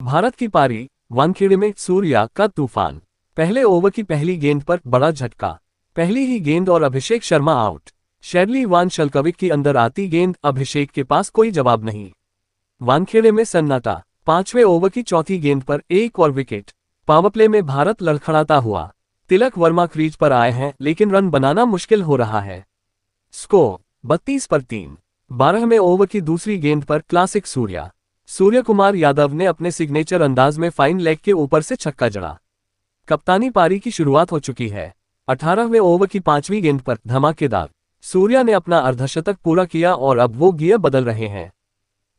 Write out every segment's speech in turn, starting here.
भारत की पारी, वानखेड़े में सूर्या का तूफान। पहले ओवर की पहली गेंद पर बड़ा झटका, पहली ही गेंद और अभिषेक शर्मा आउट। शैरली वान शल्कविक की अंदर आती गेंद, अभिषेक के पास कोई जवाब नहीं। वानखेड़े में सन्नाटा। पांचवें ओवर की चौथी गेंद पर एक और विकेट। पावरप्ले में भारत लड़खड़ाता हुआ। तिलक वर्मा क्रीज पर आए हैं, लेकिन रन बनाना मुश्किल हो रहा है। स्कोर 32 पर 3। 12वें ओवर की दूसरी गेंद पर क्लासिक सूर्यकुमार यादव ने अपने सिग्नेचर अंदाज में फाइन लेग के ऊपर से छक्का जड़ा। कप्तानी पारी की शुरुआत हो चुकी है। 18वें ओवर की पांचवी गेंद पर धमाकेदार सूर्या ने अपना अर्धशतक पूरा किया और अब वो गियर बदल रहे हैं।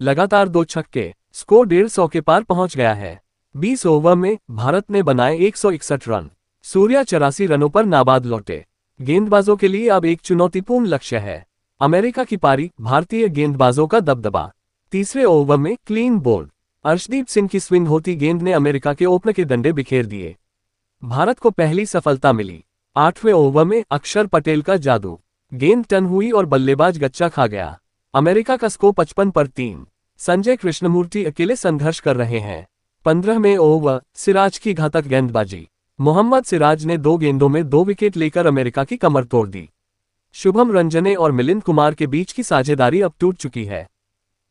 लगातार 2 छक्के, स्कोर 150 के पार पहुंच गया है। 20 ओवर में भारत ने बनाए 161 रन। सूर्या 84 रनों पर नाबाद लौटे। गेंदबाजों के लिए अब एक चुनौतीपूर्ण लक्ष्य है। अमेरिका की पारी, भारतीय गेंदबाजों का दबदबा। तीसरे ओवर में क्लीन बोल्ड। अर्शदीप सिंह की स्विंग होती गेंद ने अमेरिका के ओपनर के डंडे बिखेर दिए। भारत को पहली सफलता मिली। 8वें ओवर में अक्षर पटेल का जादू, गेंद टर्न हुई और बल्लेबाज गच्चा खा गया। अमेरिका का स्कोर 55 पर 3। संजय कृष्णमूर्ति अकेले संघर्ष कर रहे हैं। 15वें ओवर, सिराज की घातक गेंदबाजी। मोहम्मद सिराज ने 2 गेंदों में 2 विकेट लेकर अमेरिका की कमर तोड़ दी। शुभम रंजने और मिलिंद कुमार के बीच की साझेदारी अब टूट चुकी है।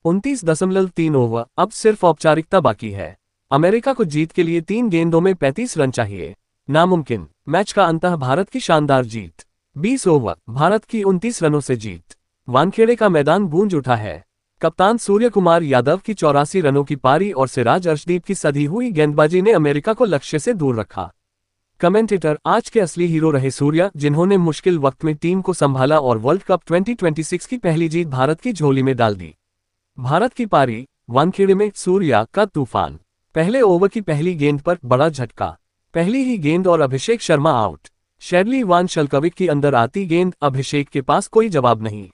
29.3 ओवर, अब सिर्फ औपचारिकता बाकी है। अमेरिका को जीत के लिए 3 गेंदों में 35 रन चाहिए। नामुमकिन। मैच का अंतः भारत की शानदार जीत। 20 ओवर, भारत की 29 रनों से जीत। वानखेड़े का मैदान गूंज उठा है। कप्तान सूर्यकुमार यादव की 84 रनों की पारी और सिराज अर्शदीप की सधी हुई गेंदबाजी ने अमेरिका को लक्ष्य से दूर रखा। कमेंटेटर, आज के असली हीरो रहे सूर्या, जिन्होंने मुश्किल वक्त में टीम को संभाला और वर्ल्ड कप 2026 की पहली जीत भारत की झोली में डाल दी। भारत की पारी, वानखेड़े में सूर्या का तूफान। पहले ओवर की पहली गेंद पर बड़ा झटका, पहली ही गेंद और अभिषेक शर्मा आउट। शैरली वान शल्कविक की अंदर आती गेंद, अभिषेक के पास कोई जवाब नहीं।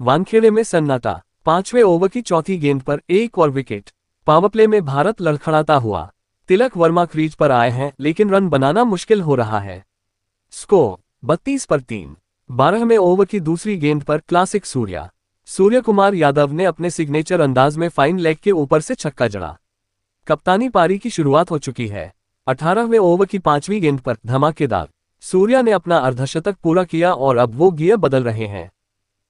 वानखेड़े में सन्नाटा। 5वें ओवर की चौथी गेंद पर एक और विकेट। पावरप्ले में भारत लड़खड़ाता हुआ। तिलक वर्मा क्रीज पर आए हैं, लेकिन रन बनाना मुश्किल हो रहा है। स्कोर 32 पर 3। 12वें ओवर की दूसरी गेंद पर क्लासिक सूर्यकुमार यादव ने अपने सिग्नेचर अंदाज में फाइन लेग के ऊपर से छक्का जड़ा। कप्तानी पारी की शुरुआत हो चुकी है। 18वें ओवर की पांचवी गेंद पर धमाकेदार सूर्या ने अपना अर्धशतक पूरा किया और अब वो गियर बदल रहे हैं।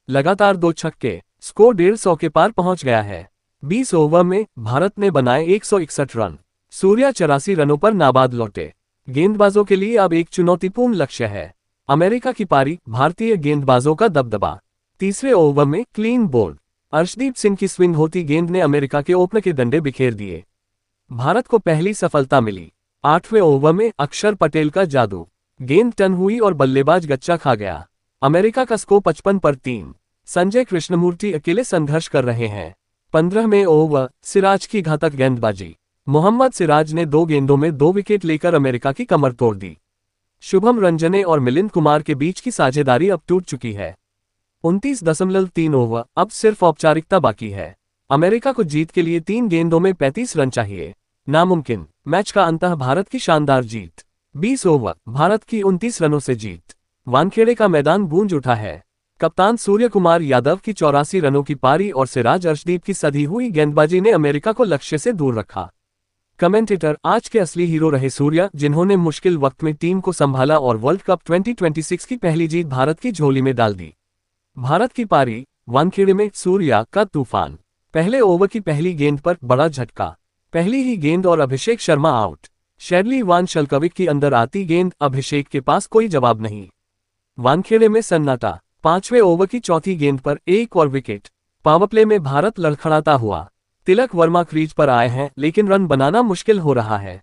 लगातार 2 छक्के, स्कोर 150 के पार पहुंच गया है। 20 ओवर में भारत ने बनाए 161 रन। सूर्या 84 रनों पर नाबाद लौटे। गेंदबाजों के लिए अब एक चुनौतीपूर्ण लक्ष्य है। अमेरिका की पारी, भारतीय गेंदबाजों का दबदबा। तीसरे ओवर में क्लीन बोल्ड। अर्शदीप सिंह की स्विंग होती गेंद ने अमेरिका के ओपनर के डंडे बिखेर दिए। भारत को पहली सफलता मिली। 8वें ओवर में अक्षर पटेल का जादू, गेंद टर्न हुई और बल्लेबाज गच्चा खा गया। अमेरिका का स्कोर 55 पर 3। संजय कृष्णमूर्ति अकेले संघर्ष कर रहे हैं। 15वें ओवर, सिराज की घातक गेंदबाजी। मोहम्मद सिराज ने 2 गेंदों में 2 विकेट लेकर अमेरिका की कमर तोड़ दी। शुभम रंजने और मिलिंद कुमार के बीच की साझेदारी अब टूट चुकी है। 29.3 ओवर, अब सिर्फ औपचारिकता बाकी है। अमेरिका को जीत के लिए 3 गेंदों में 35 रन चाहिए। नामुमकिन। मैच का अंतः भारत की शानदार जीत। 20 ओवर, भारत की 29 रनों से जीत। वानखेड़े का मैदान गूंज उठा है। कप्तान सूर्यकुमार यादव की 84 रनों की पारी और सिराज अर्शदीप की सधी हुई गेंदबाजी ने अमेरिका को लक्ष्य से दूर रखा। कमेंटेटर, आज के असली हीरो रहे सूर्या, जिन्होंने मुश्किल वक्त में टीम को संभाला और वर्ल्ड कप 2026 की पहली जीत भारत की झोली में डाल दी। भारत की पारी, वानखेड़े में सूर्या का तूफान। पहले ओवर की पहली गेंद पर बड़ा झटका, पहली ही गेंद और अभिषेक शर्मा आउट। शैरली वान शल्कविक की अंदर आती गेंद, अभिषेक के पास कोई जवाब नहीं। वानखेड़े में सन्नाटा। 5वें ओवर की चौथी गेंद पर एक और विकेट। पावरप्ले में भारत लड़खड़ाता हुआ। तिलक वर्मा क्रीज पर आए हैं, लेकिन रन बनाना मुश्किल हो रहा है।